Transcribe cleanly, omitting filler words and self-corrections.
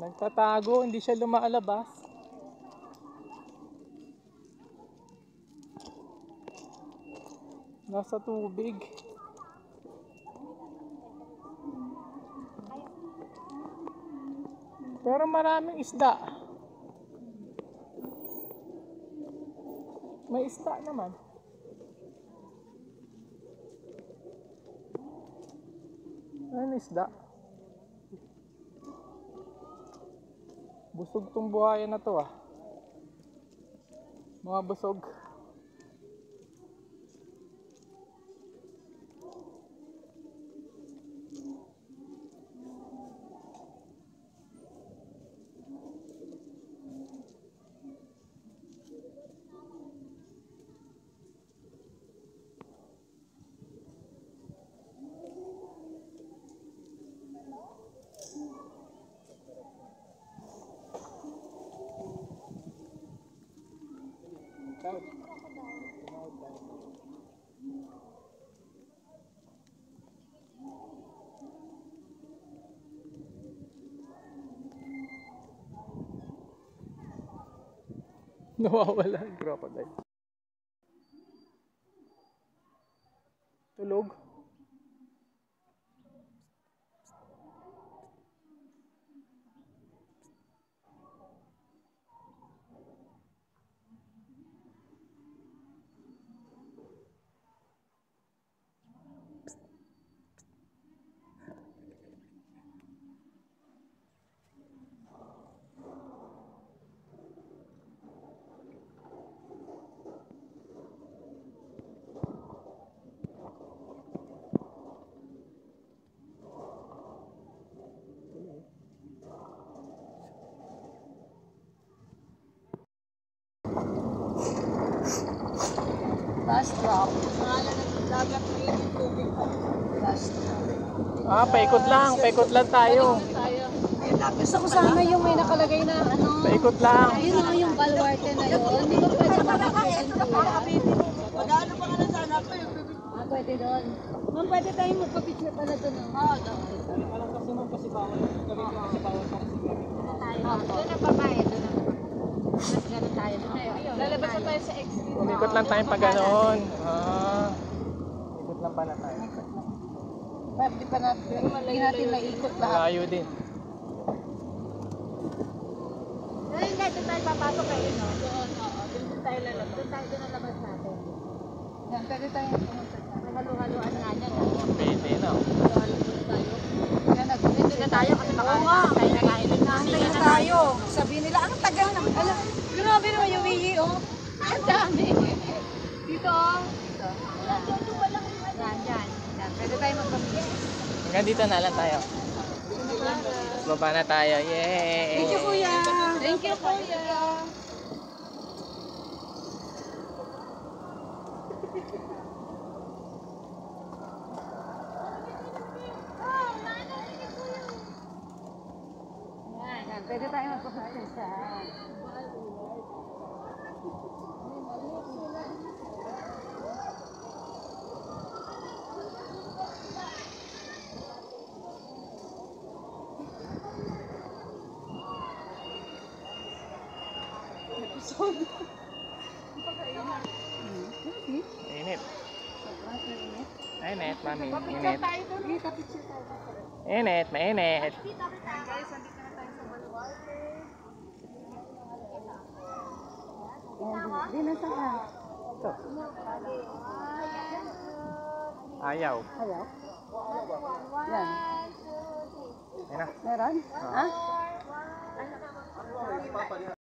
Nagtatago, hindi siya lumalabas. Nasa tubig. Pero maraming isda. May isda naman. Ano isda? Busog tong buhayan na to ah. Mga busog. Nawawala ang crocodile. Tulog. Last drop. Pangalan ng dagat na yung tubig pa. Last drop. Paikot lang tayo. Gusto ko sana yung may nakalagay na ano. Paikot lang. Yun o, yung baluarte na yun. Hindi ko pwede makapitin ko yan. Mag-ano pa ka na sana ako yung Pwede doon. Ma'am, pwede tayong magpa-picture pala doon. Alam kasi ma'am kasi bawal. Kami kasi bawal pa kasi kami. Doon na babae, doon na. Mas gano'n tayo. Lalabas na tayo sa extreme. Umikot lang tayo pag ganoon. Ikot lang pala tayo. Pero di pa natin, hindi natin naikot lahat. Malayo din. Ngayon guys, doon tayo papasok kayo, no? Doon, oo. Doon tayo lalabas. Doon na labas natin. Yan, pwede tayo pumunta dyan. Halu-haluan nga dyan. Pwede na. Halu-haluan tayo. Yan, nag-dito na tayo kasi baka tayo nakainin na. Nandito na tayo. Sabihin nila, ang tagal naman. Alam, grabe naman yung wihi, oh. Ang dami. Dito, oh. Dito. Yan, dyan. Pwede tayo magpapigil. Hanggang dito na lang tayo. Baba na tayo. Yay! Thank you, kuya. Thank you, kuya. Yan, pwede tayo magpapigil sa... Init. Init, mami. Init. Init, mainit. Guys, andito na tayo sa baluarte. Di na saan? Ito. Ayaw. Ayaw? Yan. Ayun na. Meron? Ha?